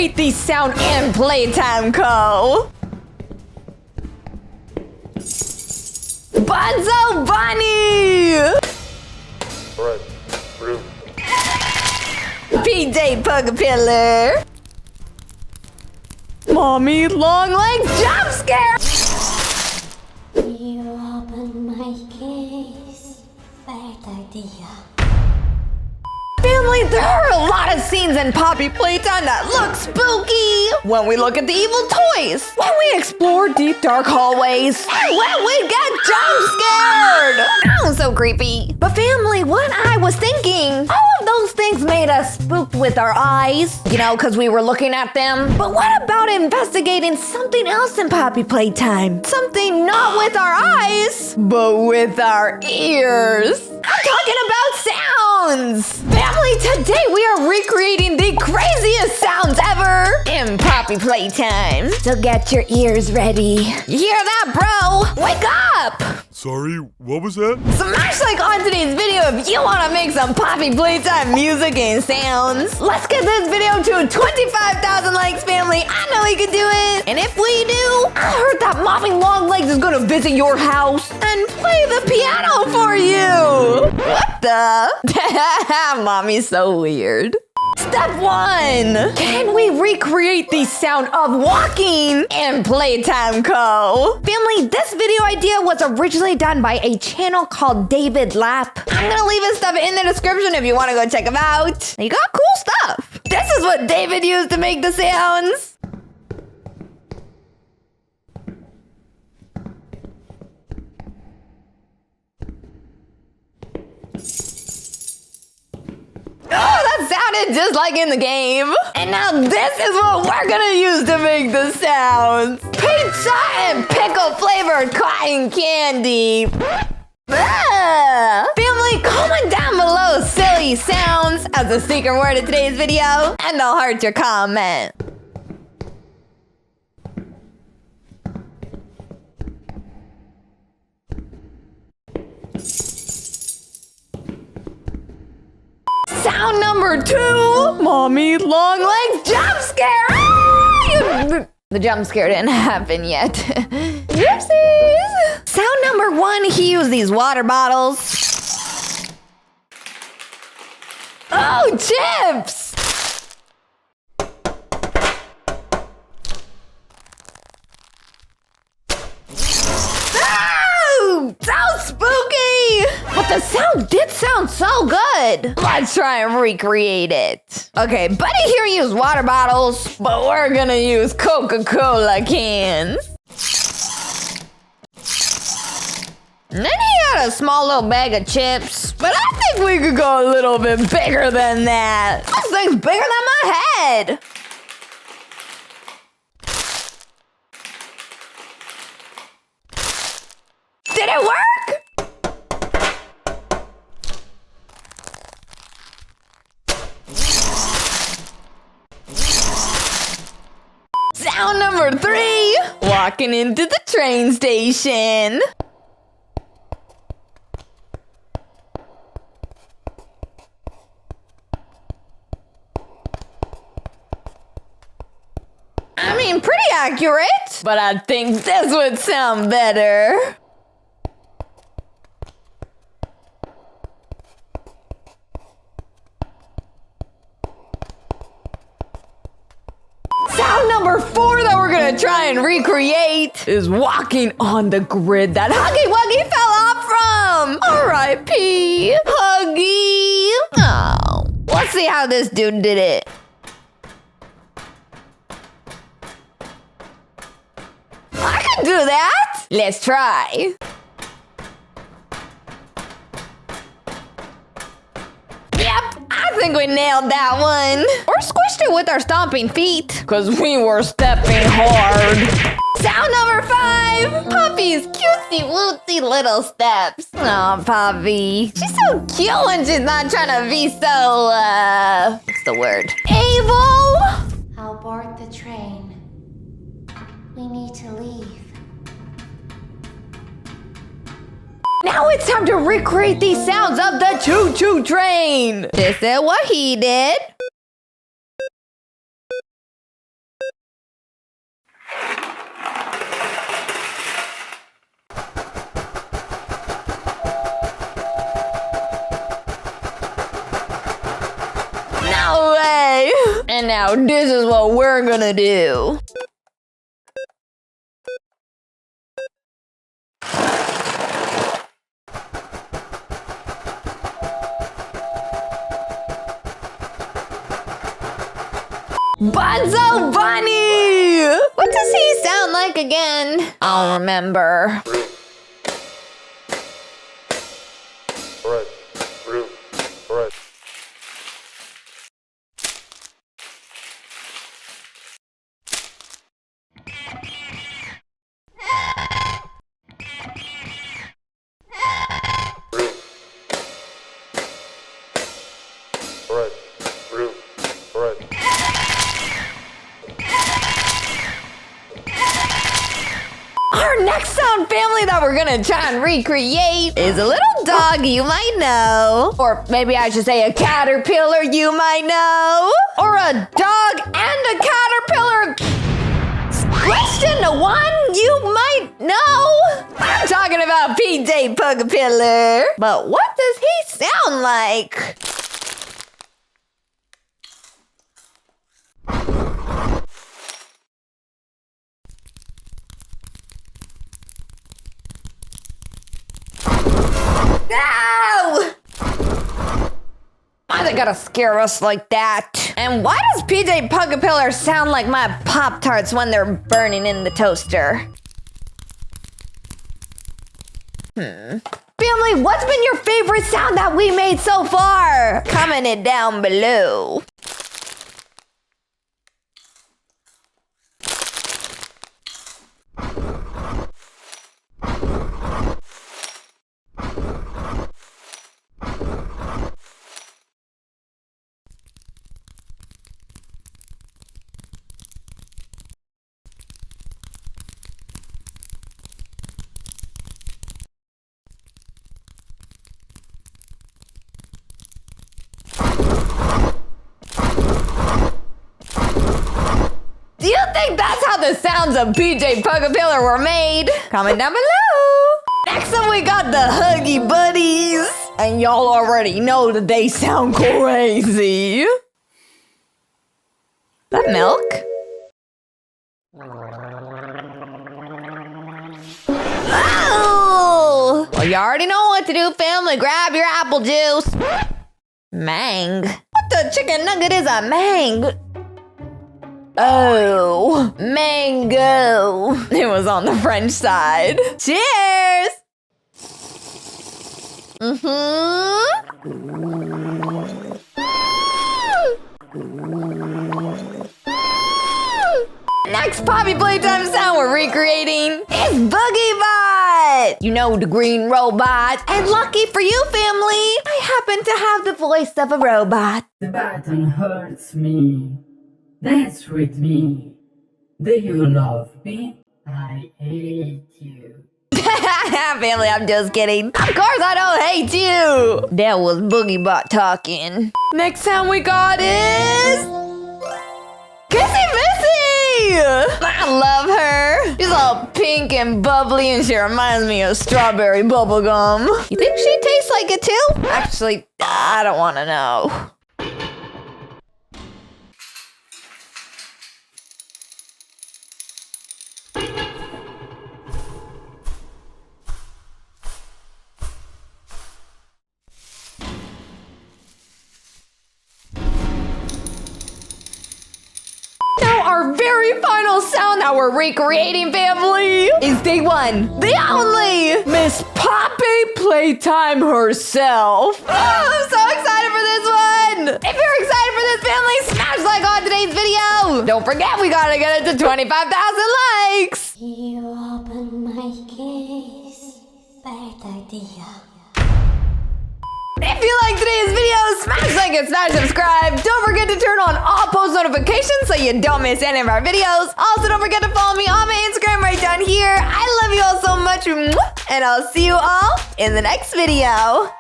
recreate the sound in Playtime Co. BUNZO Bunny! PJ Pugapillar! Mommy Long Legs Jumpscare! You open my case. Bad idea. Family, there are a lot of scenes in Poppy Playtime that look spooky. When we look at the evil toys, when we explore deep dark hallways, and when we get jump scared. Oh, so creepy. But family, what I was thinking, all of those things made us spooked with our eyes, you know, because we were looking at them. But what about investigating something else in Poppy Playtime? Something not with our eyes, but with our ears. I'm talking about sounds! Family, today we are recreating the craziest sounds ever in Poppy Playtime. So get your ears ready. You hear that, bro? Wake up! Sorry, what was that? Smash like on today's video if you want to make some Poppy Playtime music and sounds. Let's get this video to 25,000 likes, family. I know we can do it. And if we do, I heard that Mommy Long Legs is gonna visit your house and play the piano for you. What the? Mommy's so weird. Step 1. Can we recreate the sound of walking in Playtime Co? Family, this video idea was originally done by a channel called David Lapp. I'm gonna leave his stuff in the description if you want to go check him out. He got cool stuff. This is what David used to make the sounds. Oh, that sounded just like in the game. And now this is what we're gonna use to make the sounds. Pizza and pickle flavored cotton candy. Family, comment down below silly sounds as the secret word of today's video, and I'll heart your comment. Sound number 2, Mommy Long Legs Jumpscare! Ah! The jump scare didn't happen yet. Oopsies! Sound number 1, he used these water bottles. Oh, chips! Oh, so spooky! But the sound did sound so good. Let's try and recreate it. Okay, Buddy here used water bottles, but we're gonna use Coca-Cola cans. And then he had a small little bag of chips, but I think we could go a little bit bigger than that. This thing's bigger than my head. Did it work? Sound number 3, walking into the train station. I mean, pretty accurate, but I think this would sound better. Sound number 4 that we're gonna try and recreate is walking on the grid that Huggy Wuggy fell off from. R.I.P. Huggy. Oh, let's see how this dude did it. I can do that. Let's try. Yep, I think we nailed that one. Or squished it with our stomping feet, because we were stepping hard. Sound number 5, Puppy's cutesy wootsy little steps. Aw, Poppy. She's so cute when she's not trying to be so, what's the word? Evil? I'll board the train. We need to leave. Now it's time to recreate these sounds of the choo-choo train. This is what he did. And now this is what we're gonna do. Bunzo Bunny! What does he sound like again? I don't remember. Next sound family that we're gonna try and recreate is a little dog you might know. Or maybe I should say a caterpillar you might know. Or a dog and a caterpillar squished into one you might know. I'm talking about PJ Pugapillar. But what does he sound like? No! Why they gotta scare us like that? And why does PJ Pugapillar sound like my Pop-Tarts when they're burning in the toaster? Family, what's been your favorite sound that we made so far? Comment it down below. Do you think that's how the sounds of PJ Pugapillar were made? Comment down below. Next up, we got the Huggy Buddies. And y'all already know that they sound crazy. That milk? Oh! Well, you already know what to do, family. Grab your apple juice. Mang. What the chicken nugget is a mang? Oh, mango. It was on the French side. Cheers! Next Poppy Playtime sound we're recreating is Boogie Bot. You know, the green robot. And lucky for you, family, I happen to have the voice of a robot. The button hurts me. Dance with me. Do you love me? I hate you. Family, I'm just kidding. Of course I don't hate you. That was Boogie Bot talking. Next sound we got is Kissy Missy. I love her. She's all pink and bubbly and she reminds me of strawberry bubblegum. You think she tastes like it too? Actually, I don't want to know. Our very final sound that we're recreating, family, is day one, the only Miss Poppy Playtime herself. Oh, I'm so excited for this one. If you're excited for this, family, smash like on today's video. Don't forget, we gotta get it to 25,000 likes. You open my case. Bad idea. If you like today's video, smash like and smash subscribe. Don't forget to turn on all post notifications so you don't miss any of our videos. Also, don't forget to follow me on my Instagram right down here. I love you all so much, and I'll see you all in the next video.